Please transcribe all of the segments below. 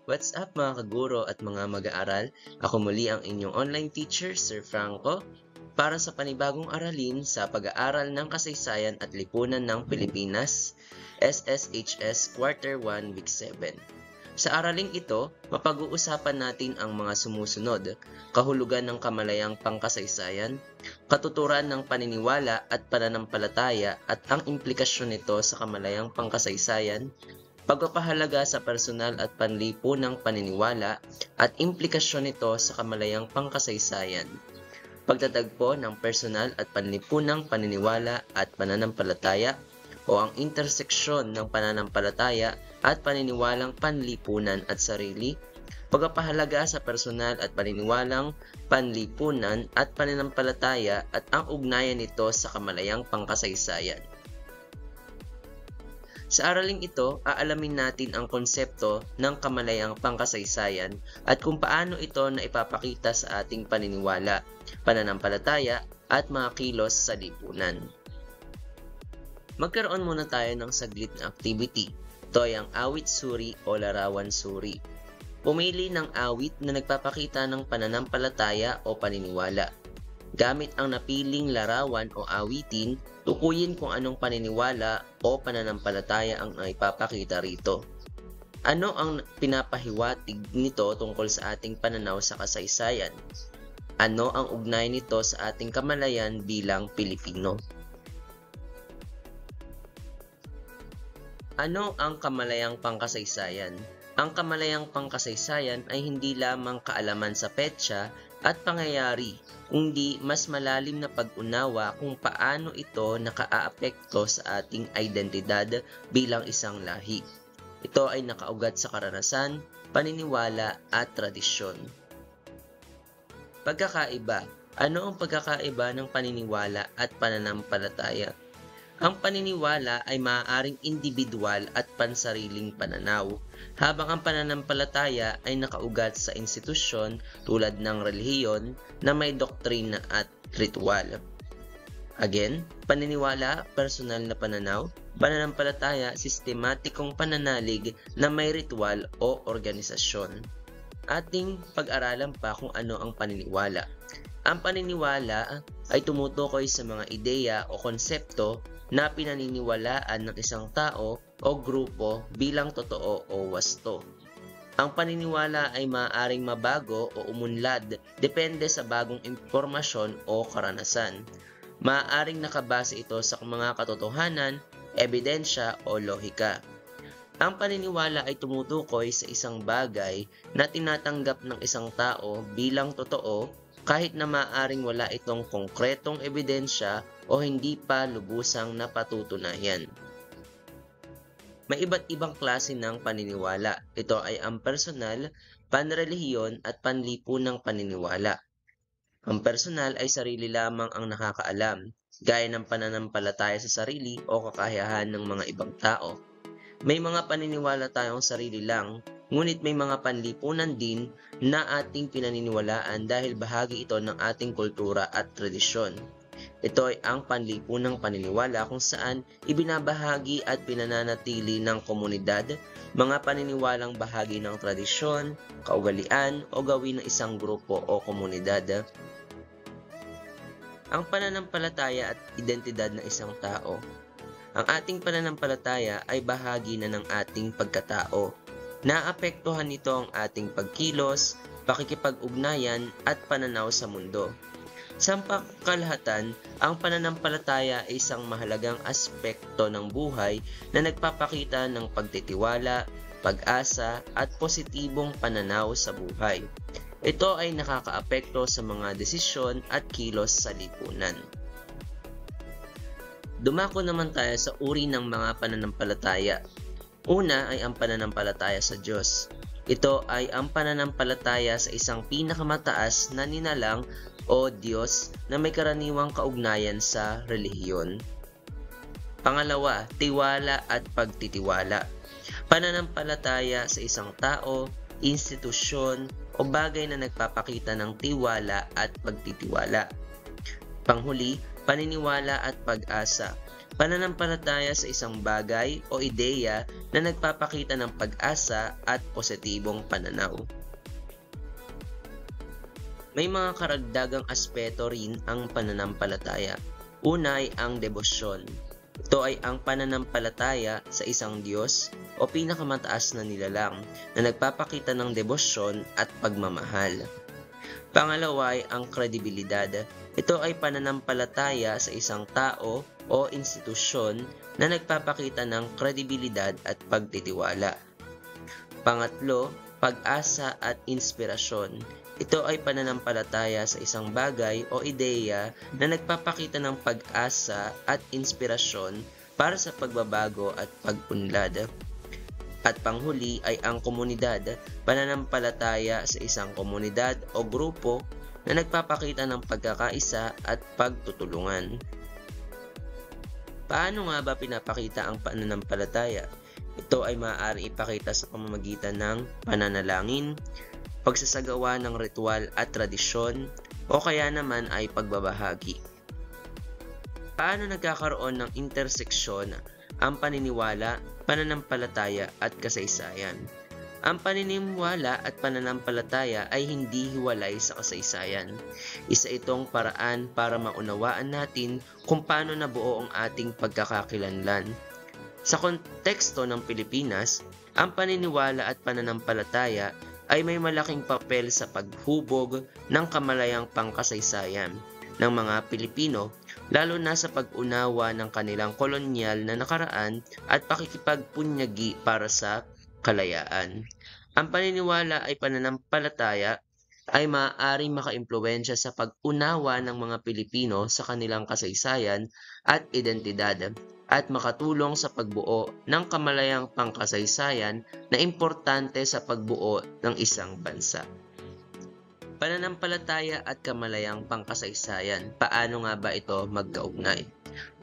What's up mga kaguro at mga mag-aaral? Ako muli ang inyong online teacher, Sir Franco, para sa panibagong aralin sa pag-aaral ng kasaysayan at lipunan ng Pilipinas, SSHS Quarter 1, Week 7. Sa araling ito, mapag-uusapan natin ang mga sumusunod: kahulugan ng kamalayang pangkasaysayan, katuturan ng paniniwala at pananampalataya at ang implikasyon nito sa kamalayang pangkasaysayan, pagpapahalaga sa personal at panlipunang paniniwala at implikasyon nito sa kamalayang pangkasaysayan, pagtatagpo ng personal at panlipunang paniniwala at pananampalataya o ang interseksyon ng pananampalataya at paniniwalang panlipunan at sarili, pagpapahalaga sa personal at paniniwalang panlipunan at pananampalataya at ang ugnayan nito sa kamalayang pangkasaysayan. Sa araling ito, aalamin natin ang konsepto ng kamalayang pangkasaysayan at kung paano ito na ipapakita sa ating paniniwala, pananampalataya at mga kilos sa lipunan. Magkaroon muna tayo ng saglit na activity. Ito ay ang awit suri o larawan suri. Pumili ng awit na nagpapakita ng pananampalataya o paniniwala. Gamit ang napiling larawan o awitin, tukuyin kung anong paniniwala o pananampalataya ang naipapakita rito. Ano ang pinapahiwatig nito tungkol sa ating pananaw sa kasaysayan? Ano ang ugnay nito sa ating kamalayan bilang Pilipino? Ano ang kamalayang pangkasaysayan? Ang kamalayang pangkasaysayan ay hindi lamang kaalaman sa petsa at pangyayari, kundi mas malalim na pag-unawa kung paano ito nakaaapekto sa ating identidad bilang isang lahi. Ito ay nakaugat sa karanasan, paniniwala at tradisyon. Pagkakaiba. Ano ang pagkakaiba ng paniniwala at pananampalataya? Ang paniniwala ay maaaring individual at pansariling pananaw, habang ang pananampalataya ay nakaugat sa institusyon tulad ng relihiyon na may doktrina at ritual. Again, paniniwala, personal na pananaw; pananampalataya, sistematikong pananalig na may ritual o organisasyon. Ating pag-aralan pa kung ano ang paniniwala. Ang paniniwala ay tumutukoy sa mga ideya o konsepto na pinaniniwalaan ng isang tao o grupo bilang totoo o wasto. Ang paniniwala ay maaaring mabago o umunlad depende sa bagong impormasyon o karanasan. Maaaring nakabase ito sa mga katotohanan, ebidensya o lohika. Ang paniniwala ay tumutukoy sa isang bagay na tinatanggap ng isang tao bilang totoo kahit na maaaring wala itong konkretong ebidensya o hindi pa lubusang napatutunayan. May iba't ibang klase ng paniniwala. Ito ay ang personal, panrelihiyon at panlipunang paniniwala. Ang personal ay sarili lamang ang nakakaalam, gaya ng pananampalataya sa sarili o kakayahan ng mga ibang tao. May mga paniniwala tayong sarili lang, ngunit may mga panlipunan din na ating pinaniniwalaan dahil bahagi ito ng ating kultura at tradisyon. Ito ay ang panlipunang paniniwala kung saan ibinabahagi at pinananatili ng komunidad mga paniniwalang bahagi ng tradisyon, kaugalian o gawin ng isang grupo o komunidad. Ang pananampalataya at identidad ng isang tao. Ang ating pananampalataya ay bahagi na ng ating pagkatao. Naapektuhan nito ang ating pagkilos, pakikipag-ugnayan at pananaw sa mundo. Sa pangkalahatan, ang pananampalataya ay isang mahalagang aspekto ng buhay na nagpapakita ng pagtitiwala, pag-asa at positibong pananaw sa buhay. Ito ay nakakaapekto sa mga desisyon at kilos sa lipunan. Dumako naman tayo sa uri ng mga pananampalataya. Una ay ang pananampalataya sa Diyos. Ito ay ang pananampalataya sa isang pinakamataas na ninalang o Diyos na may karaniwang kaugnayan sa relihiyon. Pangalawa, tiwala at pagtitiwala. Pananampalataya sa isang tao, institusyon o bagay na nagpapakita ng tiwala at pagtitiwala. Panghuli, paniniwala at pag-asa. Pananampalataya sa isang bagay o ideya na nagpapakita ng pag-asa at positibong pananaw. May mga karagdagang aspeto rin ang pananampalataya. Una ay ang debosyon. Ito ay ang pananampalataya sa isang Diyos o pinakamataas na nilalang na nagpapakita ng debosyon at pagmamahal. Pangalawa ay ang kredibilidad. Ito ay pananampalataya sa isang tao o institusyon na nagpapakita ng kredibilidad at pagtitiwala. Pangatlo, pag-asa at inspirasyon. Ito ay pananampalataya sa isang bagay o ideya na nagpapakita ng pag-asa at inspirasyon para sa pagbabago at pag-unlad. At panghuli ay ang komunidad, pananampalataya sa isang komunidad o grupo na nagpapakita ng pagkakaisa at pagtutulungan. Paano nga ba pinapakita ang pananampalataya? Ito ay maaaring ipakita sa pamamagitan ng pananalangin, pagsasagawa ng ritual at tradisyon, o kaya naman ay pagbabahagi. Paano nagkakaroon ng interseksyon ang paniniwala, pananampalataya at kasaysayan? Ang paniniwala at pananampalataya ay hindi hiwalay sa kasaysayan. Isa itong paraan para maunawaan natin kung paano nabuo ang ating pagkakakilanlan. Sa konteksto ng Pilipinas, ang paniniwala at pananampalataya ay may malaking papel sa paghubog ng kamalayang pangkasaysayan ng mga Pilipino, lalo na sa pag-unawa ng kanilang kolonyal na nakaraan at pakikipagpunyagi para sa kalayaan. Ang paniniwala ay pananampalataya ay maaaring makaimpluwensya sa pag-unawa ng mga Pilipino sa kanilang kasaysayan at identidad, at makatulong sa pagbuo ng kamalayang pangkasaysayan na importante sa pagbuo ng isang bansa. Pananampalataya at kamalayang pangkasaysayan, paano nga ba ito magkaugnay?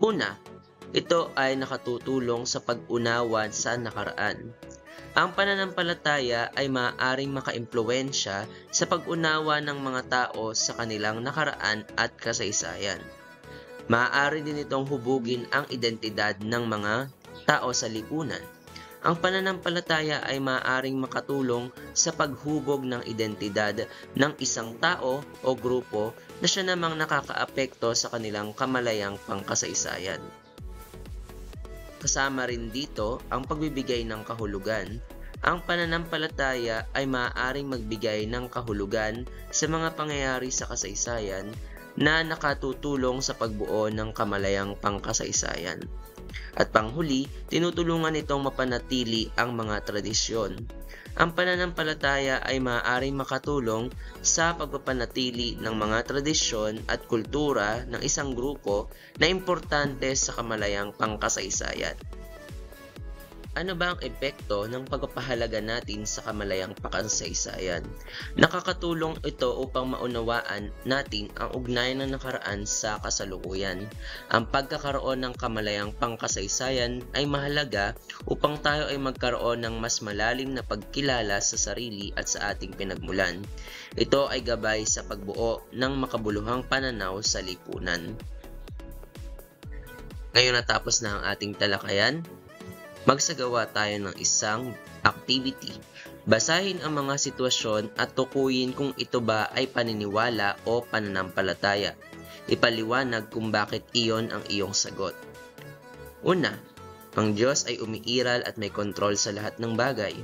Una, ito ay nakatutulong sa pag-unawa sa nakaraan. Ang pananampalataya ay maaaring makaimpluwensya sa pag-unawa ng mga tao sa kanilang nakaraan at kasaysayan. Maaari din itong hubugin ang identidad ng mga tao sa lipunan. Ang pananampalataya ay maaaring makatulong sa paghubog ng identidad ng isang tao o grupo na siya namang nakakaapekto sa kanilang kamalayang pangkasaysayan. Kasama rin dito ang pagbibigay ng kahulugan. Ang pananampalataya ay maaaring magbigay ng kahulugan sa mga pangyayari sa kasaysayan na nakatutulong sa pagbuo ng kamalayang pangkasaysayan. At panghuli, tinutulungan itong mapanatili ang mga tradisyon. Ang pananampalataya ay maaaring makatulong sa pagpapanatili ng mga tradisyon at kultura ng isang grupo na importante sa kamalayang pangkasaysayan. Ano ba ang epekto ng pagpapahalaga natin sa kamalayang pangkasaysayan? Nakakatulong ito upang maunawaan natin ang ugnayan ng nakaraan sa kasalukuyan. Ang pagkakaroon ng kamalayang pangkasaysayan ay mahalaga upang tayo ay magkaroon ng mas malalim na pagkilala sa sarili at sa ating pinagmulan. Ito ay gabay sa pagbuo ng makabuluhang pananaw sa lipunan. Ngayon natapos na ang ating talakayan. Magsagawa tayo ng isang activity. Basahin ang mga sitwasyon at tukuyin kung ito ba ay paniniwala o pananampalataya. Ipaliwanag kung bakit iyon ang iyong sagot. Una, ang Diyos ay umiiral at may kontrol sa lahat ng bagay.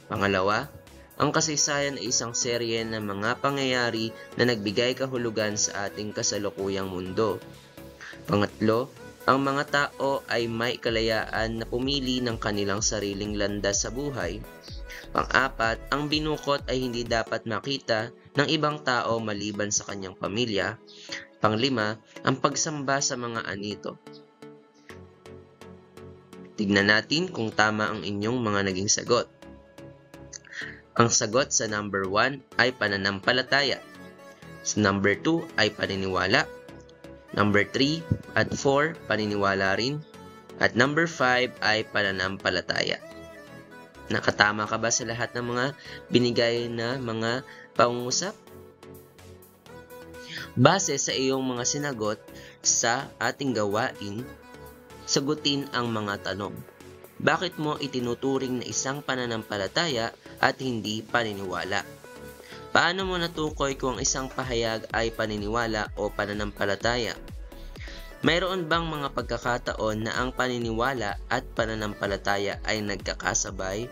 Pangalawa, ang kasaysayan ay isang serye ng mga pangyayari na nagbigay kahulugan sa ating kasalukuyang mundo. Pangatlo, ang mga tao ay may kalayaan na pumili ng kanilang sariling landas sa buhay. Pang-apat, ang binukot ay hindi dapat makita ng ibang tao maliban sa kanyang pamilya. Panglima, ang pagsamba sa mga anito. Tignan natin kung tama ang inyong mga naging sagot. Ang sagot sa number 1 ay pananampalataya. Sa number 2 ay paniniwala. Number 3 at 4, paniniwala rin. At number 5 ay pananampalataya. Nakatama ka ba sa lahat ng mga binigay na mga pangungusap? Base sa iyong mga sinagot sa ating gawain, Sagutin ang mga tanong. Bakit mo itinuturing na isang pananampalataya at hindi paniniwala? Paano mo natukoy kung ang isang pahayag ay paniniwala o pananampalataya? Mayroon bang mga pagkakataon na ang paniniwala at pananampalataya ay nagkakasabay?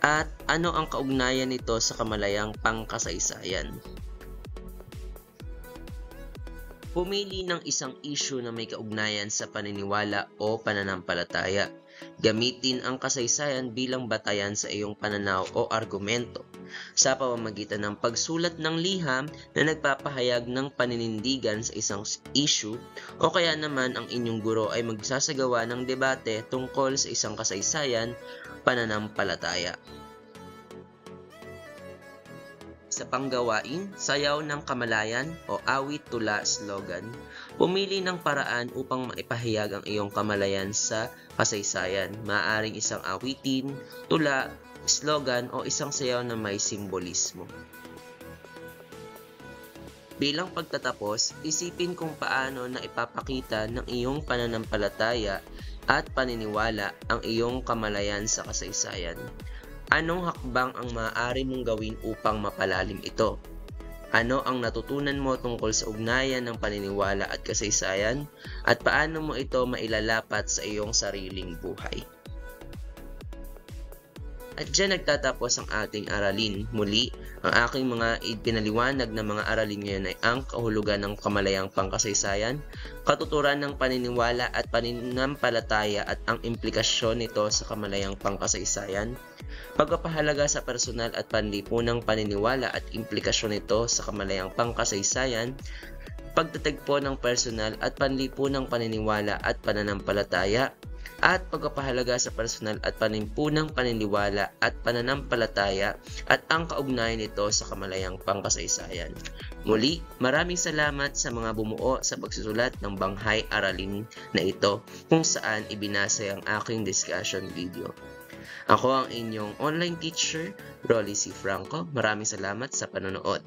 At ano ang kaugnayan nito sa kamalayang pangkasaysayan? Pumili ng isang issue na may kaugnayan sa paniniwala o pananampalataya. Gamitin ang kasaysayan bilang batayan sa iyong pananaw o argumento sa pamamagitan ng pagsulat ng liham na nagpapahayag ng paninindigan sa isang issue, o kaya naman ang inyong guro ay magsasagawa ng debate tungkol sa isang kasaysayan, pananampalataya. Sa panggawain, sayaw ng kamalayan o awit tula slogan, pumili ng paraan upang maipahayag ang iyong kamalayan sa kasaysayan. Maaaring isang awitin, tula, slogan o isang sayaw na may simbolismo. Bilang pagtatapos, isipin kung paano na ipapakita ng iyong pananampalataya at paniniwala ang iyong kamalayan sa kasaysayan. Anong hakbang ang maaari mong gawin upang mapalalim ito? Ano ang natutunan mo tungkol sa ugnayan ng paniniwala at kasaysayan? At paano mo ito mailalapat sa iyong sariling buhay? At dyan nagtatapos ang ating aralin. Muli, ang aking mga ipinaliwanag na mga aralin ngayon ay ang kahulugan ng kamalayang pangkasaysayan, katuturan ng paniniwala at pananampalataya at ang implikasyon nito sa kamalayang pangkasaysayan, pagpapahalaga sa personal at panlipunang paniniwala at implikasyon nito sa kamalayang pangkasaysayan, pagtatagpo ng personal at panlipunang paniniwala at pananampalataya, at pagpapahalaga sa personal at panlipunang paniniwala at pananampalataya at ang kaugnayan nito sa kamalayang pangkasaysayan. Muli, maraming salamat sa mga bumuo sa pagsusulat ng Banghay Aralin na ito kung saan ibinasa ang aking discussion video. Ako ang inyong online teacher, Rolly C. Franco. Maraming salamat sa panonood.